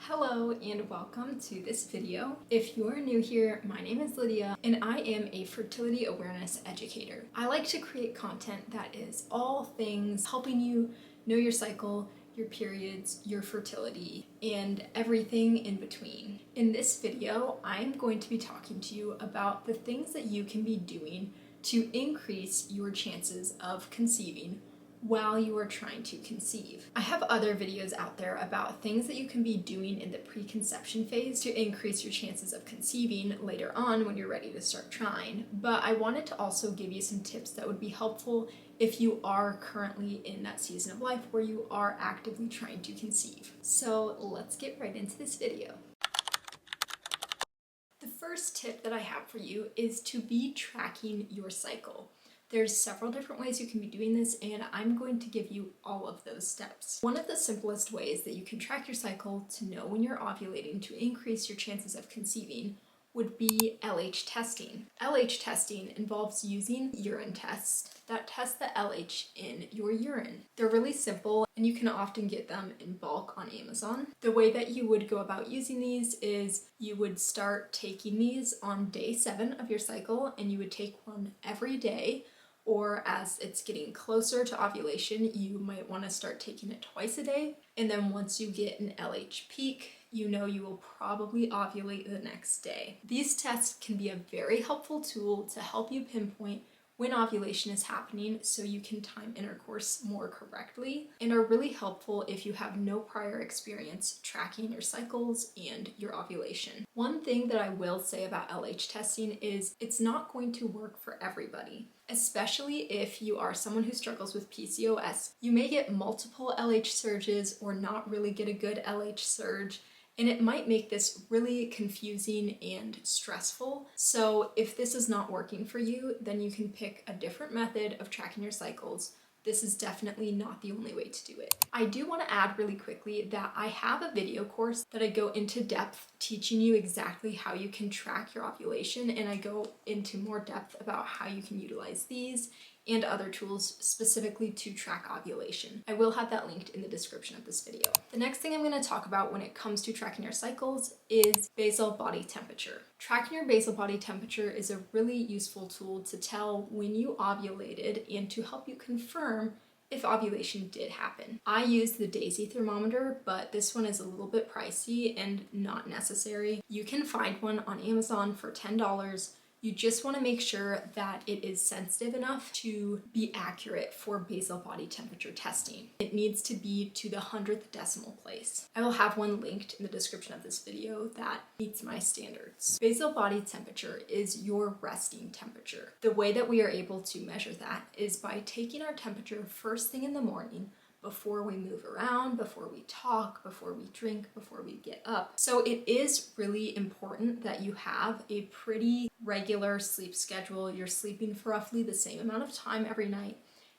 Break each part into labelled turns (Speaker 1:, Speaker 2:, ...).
Speaker 1: Hello and welcome to this video. If you're new here, my name is Lydia and I am a fertility awareness educator. I like to create content that is all things helping you know your cycle, your periods, your fertility, and everything in between. In this video, I'm going to be talking to you about the things that you can be doing to increase your chances of conceiving while you are trying to conceive. I have other videos out there about things that you can be doing in the preconception phase to increase your chances of conceiving later on when you're ready to start trying, but I wanted to also give you some tips that would be helpful if you are currently in that season of life where you are actively trying to conceive. So let's get right into this video. The first tip that I have for you is to be tracking your cycle. There's several different ways you can be doing this, and I'm going to give you all of those steps. One of the simplest ways that you can track your cycle to know when you're ovulating to increase your chances of conceiving would be LH testing. LH testing involves using urine tests that test the LH in your urine. They're really simple and you can often get them in bulk on Amazon. The way that you would go about using these is you would start taking these on day 7 of your cycle, and you would take one every day, or as it's getting closer to ovulation, you might want to start taking it twice a day. And then once you get an LH peak, you know you will probably ovulate the next day. These tests can be a very helpful tool to help you pinpoint when ovulation is happening so you can time intercourse more correctly, and are really helpful if you have no prior experience tracking your cycles and your ovulation. One thing that I will say about LH testing is it's not going to work for everybody. Especially if you are someone who struggles with PCOS, you may get multiple LH surges or not really get a good LH surge, and it might make this really confusing and stressful. So if this is not working for you, then you can pick a different method of tracking your cycles. This is definitely not the only way to do it. I do want to add really quickly that I have a video course that I go into depth teaching you exactly how you can track your ovulation, and I go into more depth about how you can utilize these and other tools specifically to track ovulation. I will have that linked in the description of this video. The next thing I'm going to talk about when it comes to tracking your cycles is basal body temperature. Tracking your basal body temperature is a really useful tool to tell when you ovulated and to help you confirm if ovulation did happen. I use the Daisy thermometer, but this one is a little bit pricey and not necessary. You can find one on Amazon for $10. You just want to make sure that it is sensitive enough to be accurate for basal body temperature testing. It needs to be to the 100th decimal place. I will have one linked in the description of this video that meets my standards. Basal body temperature is your resting temperature. The way that we are able to measure that is by taking our temperature first thing in the morning, before we move around, before we talk, before we drink, before we get up. So it is really important that you have a pretty regular sleep schedule. You're sleeping for roughly the same amount of time every night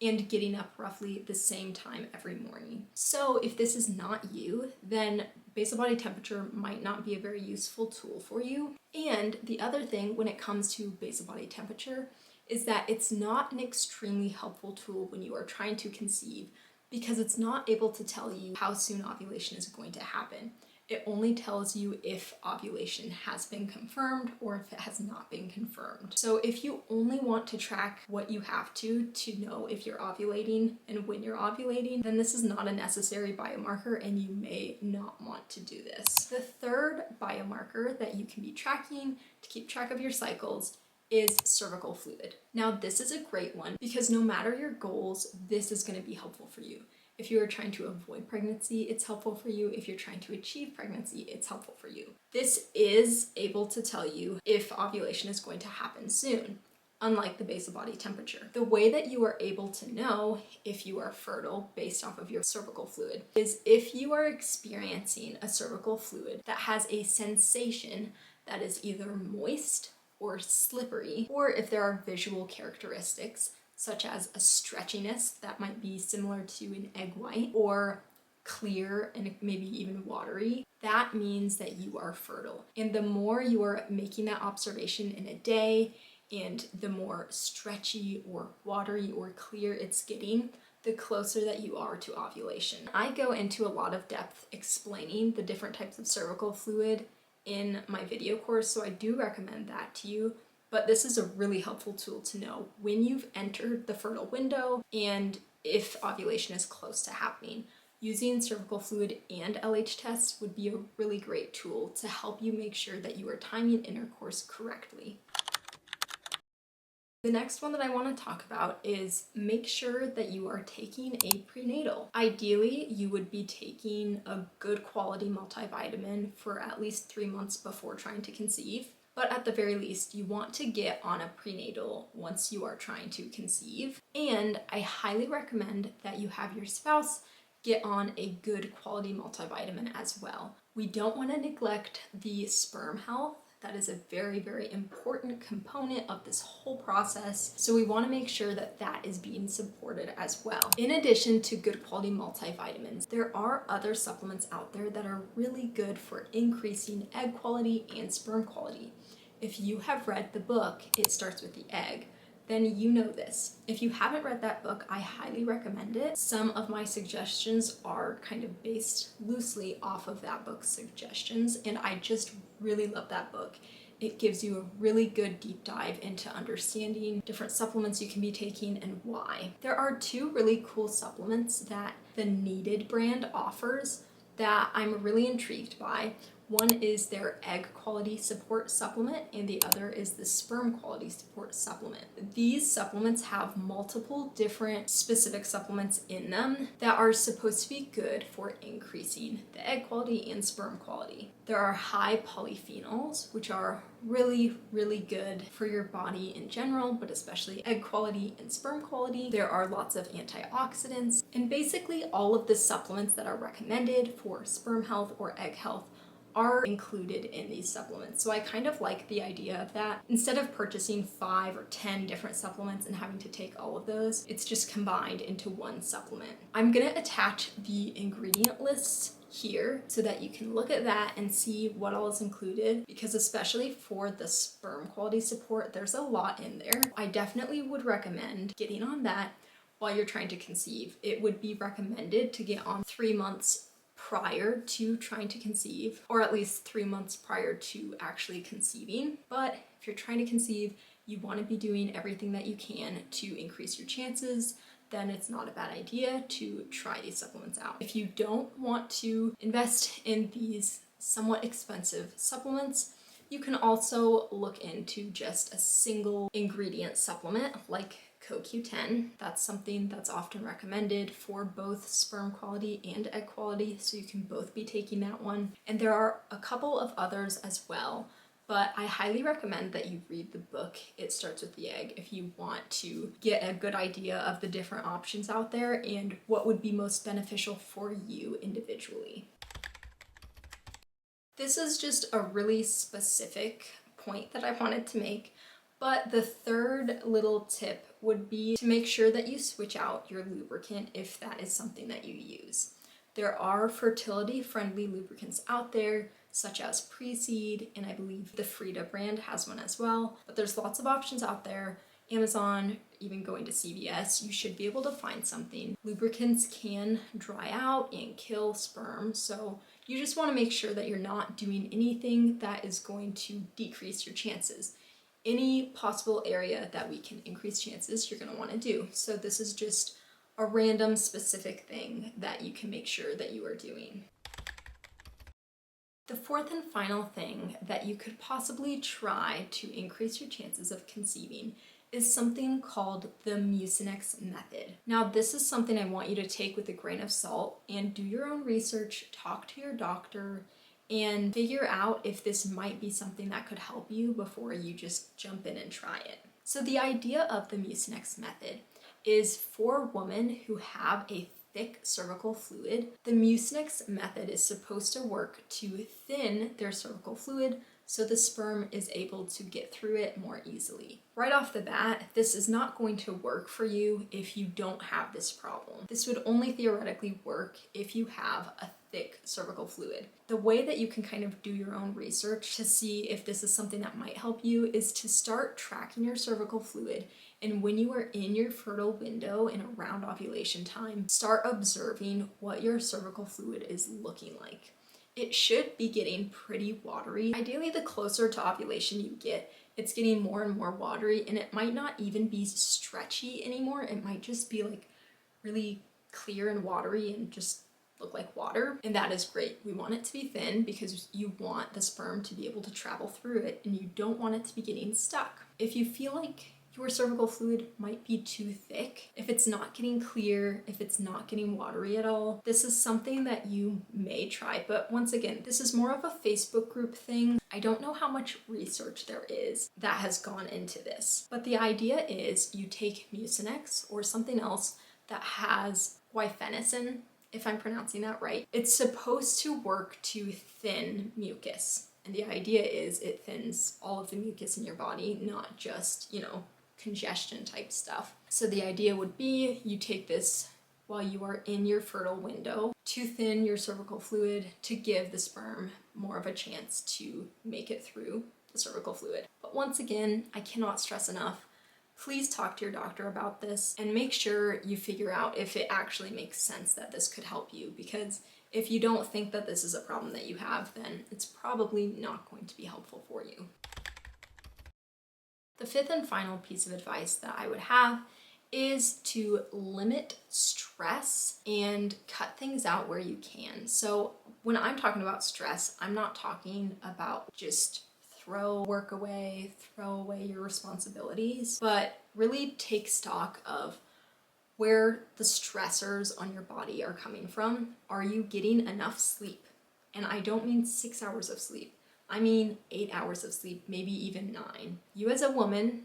Speaker 1: and getting up roughly the same time every morning. So if this is not you, then basal body temperature might not be a very useful tool for you. And the other thing when it comes to basal body temperature is that it's not an extremely helpful tool when you are trying to conceive, because it's not able to tell you how soon ovulation is going to happen. It only tells you if ovulation has been confirmed or if it has not been confirmed. So if you only want to track what you have to know if you're ovulating and when you're ovulating, then this is not a necessary biomarker and you may not want to do this. The third biomarker that you can be tracking to keep track of your cycles is cervical fluid. Now this is a great one because no matter your goals, this is going to be helpful for you. If you are trying to avoid pregnancy, it's helpful for you. If you're trying to achieve pregnancy, it's helpful for you. This is able to tell you if ovulation is going to happen soon, unlike the basal body temperature. The way that you are able to know if you are fertile based off of your cervical fluid is if you are experiencing a cervical fluid that has a sensation that is either moist or slippery, or if there are visual characteristics such as a stretchiness that might be similar to an egg white, or clear and maybe even watery, that means that you are fertile. And the more you are making that observation in a day, and the more stretchy or watery or clear it's getting, the closer that you are to ovulation. I go into a lot of depth explaining the different types of cervical fluid in my video course, so I do recommend that to you. But this is a really helpful tool to know when you've entered the fertile window and if ovulation is close to happening. Using cervical fluid and LH tests would be a really great tool to help you make sure that you are timing intercourse correctly. The next one that I want to talk about is make sure that you are taking a prenatal. Ideally, you would be taking a good quality multivitamin for at least 3 months before trying to conceive. But at the very least, you want to get on a prenatal once you are trying to conceive. And I highly recommend that you have your spouse get on a good quality multivitamin as well. We don't want to neglect the sperm health. That is a very, very important component of this whole process. So we want to make sure that that is being supported as well. In addition to good quality multivitamins, there are other supplements out there that are really good for increasing egg quality and sperm quality. If you have read the book, It Starts with the Egg, then you know this. If you haven't read that book, I highly recommend it. Some of my suggestions are kind of based loosely off of that book's suggestions, and I just really love that book. It gives you a really good deep dive into understanding different supplements you can be taking and why. There are 2 really cool supplements that the Needed brand offers that I'm really intrigued by. One is their egg quality support supplement, and the other is the sperm quality support supplement. These supplements have multiple different specific supplements in them that are supposed to be good for increasing the egg quality and sperm quality. There are high polyphenols, which are really, really good for your body in general, but especially egg quality and sperm quality. There are lots of antioxidants, and basically all of the supplements that are recommended for sperm health or egg health are included in these supplements. So I kind of like the idea of that. Instead of purchasing 5 or 10 different supplements and having to take all of those, it's just combined into one supplement. I'm gonna attach the ingredient lists here so that you can look at that and see what all is included, because especially for the sperm quality support, there's a lot in there. I definitely would recommend getting on that while you're trying to conceive. It would be recommended to get on 3 months prior to trying to conceive, or at least 3 months prior to actually conceiving. But if you're trying to conceive, you want to be doing everything that you can to increase your chances, then it's not a bad idea to try these supplements out. If you don't want to invest in these somewhat expensive supplements, you can also look into just a single ingredient supplement like CoQ10. That's something that's often recommended for both sperm quality and egg quality, so you can both be taking that one. And there are a couple of others as well, but I highly recommend that you read the book It Starts with the Egg if you want to get a good idea of the different options out there and what would be most beneficial for you individually. This is just a really specific point that I wanted to make. But the third little tip would be to make sure that you switch out your lubricant if that is something that you use. There are fertility-friendly lubricants out there, such as Pre-Seed, and I believe the Frida brand has one as well. But there's lots of options out there. Amazon, even going to CVS, you should be able to find something. Lubricants can dry out and kill sperm, so you just want to make sure that you're not doing anything that is going to decrease your chances. Any possible area that we can increase chances, you're going to want to do. So this is just a random specific thing that you can make sure that you are doing. The fourth and final thing that you could possibly try to increase your chances of conceiving is something called the Mucinex Method. Now, this is something I want you to take with a grain of salt and do your own research, talk to your doctor, and figure out if this might be something that could help you before you just jump in and try it. So the idea of the Mucinex Method is for women who have a thick cervical fluid. The Mucinex Method is supposed to work to thin their cervical fluid so the sperm is able to get through it more easily. Right off the bat, this is not going to work for you if you don't have this problem. This would only theoretically work if you have a thick cervical fluid. The way that you can kind of do your own research to see if this is something that might help you is to start tracking your cervical fluid And when you are in your fertile window and around ovulation time, start observing what your cervical fluid is looking like. It should be getting pretty watery. Ideally, the closer to ovulation you get, it's getting more and more watery, and it might not even be stretchy anymore. It might just be like really clear and watery and just look like water. And that is great. We want it to be thin because you want the sperm to be able to travel through it, and you don't want it to be getting stuck. If you feel like your cervical fluid might be too thick, if it's not getting clear, if it's not getting watery at all, this is something that you may try. But once again, this is more of a Facebook group thing. I don't know how much research there is that has gone into this. But the idea is you take Mucinex or something else that has guaifenesin, if I'm pronouncing that right. It's supposed to work to thin mucus. And the idea is it thins all of the mucus in your body, not just, congestion type stuff. So the idea would be you take this while you are in your fertile window to thin your cervical fluid to give the sperm more of a chance to make it through the cervical fluid. But once again, I cannot stress enough, please talk to your doctor about this and make sure you figure out if it actually makes sense that this could help you, because if you don't think that this is a problem that you have, then it's probably not going to be helpful for you. The fifth and final piece of advice that I would have is to limit stress and cut things out where you can. So when I'm talking about stress, I'm not talking about just throw work away, throw away your responsibilities, but really take stock of where the stressors on your body are coming from. Are you getting enough sleep? And I don't mean 6 hours of sleep. I mean 8 hours of sleep, maybe even 9. You as a woman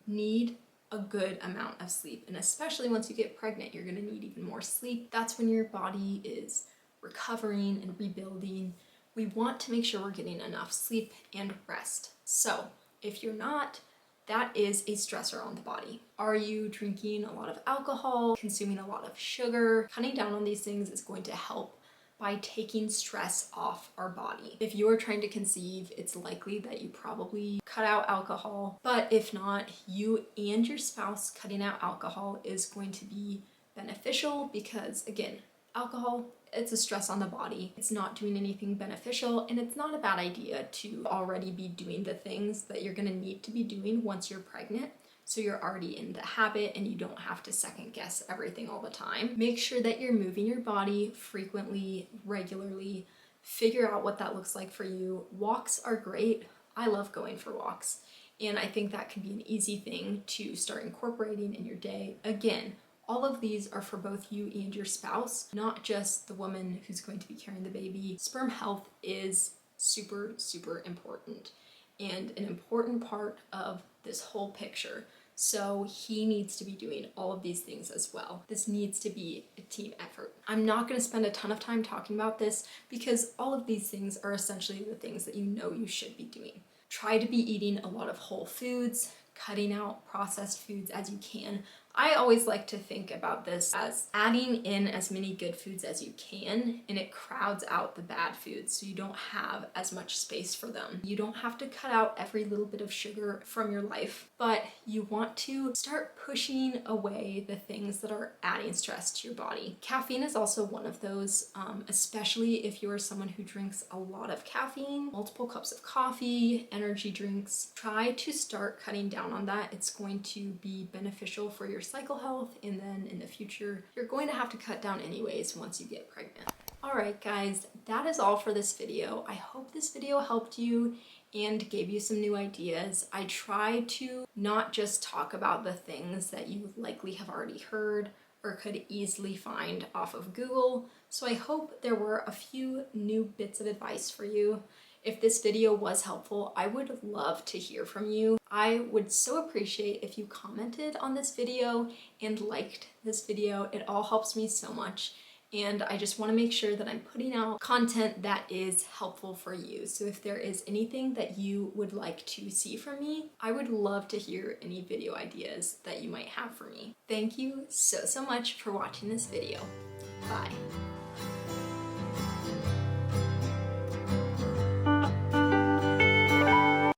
Speaker 1: need a good amount of sleep. And especially once you get pregnant, you're gonna need even more sleep. That's when your body is recovering and rebuilding. We want to make sure we're getting enough sleep and rest. So if you're not, that is a stressor on the body. Are you drinking a lot of alcohol, consuming a lot of sugar? Cutting down on these things is going to help by taking stress off our body. If you are trying to conceive, it's likely that you probably cut out alcohol, but if not, you and your spouse cutting out alcohol is going to be beneficial because, again, alcohol, it's a stress on the body. It's not doing anything beneficial, and it's not a bad idea to already be doing the things that you're gonna need to be doing once you're pregnant. So you're already in the habit and you don't have to second guess everything all the time. Make sure that you're moving your body frequently, regularly. Figure out what that looks like for you. Walks are great. I love going for walks. And I think that can be an easy thing to start incorporating in your day. Again, all of these are for both you and your spouse, not just the woman who's going to be carrying the baby. Sperm health is super, super important and an important part of this whole picture. So he needs to be doing all of these things as well. This needs to be a team effort. I'm not going to spend a ton of time talking about this because all of these things are essentially the things that you know you should be doing. Try to be eating a lot of whole foods, cutting out processed foods as you can. I always like to think about this as adding in as many good foods as you can, and it crowds out the bad foods so you don't have as much space for them. You don't have to cut out every little bit of sugar from your life, but you want to start pushing away the things that are adding stress to your body. Caffeine is also one of those, especially if you are someone who drinks a lot of caffeine, multiple cups of coffee, energy drinks. Try to start cutting down on that. It's going to be beneficial for your cycle health, and then in the future you're going to have to cut down anyways once you get pregnant. Alright guys, that is all for this video. I hope this video helped you and gave you some new ideas. I try to not just talk about the things that you likely have already heard or could easily find off of Google, so I hope there were a few new bits of advice for you. If this video was helpful, I would love to hear from you. I would so appreciate if you commented on this video and liked this video. It all helps me so much, and I just want to make sure that I'm putting out content that is helpful for you. So if there is anything that you would like to see from me, I would love to hear any video ideas that you might have for me. Thank you so much for watching this video. Bye.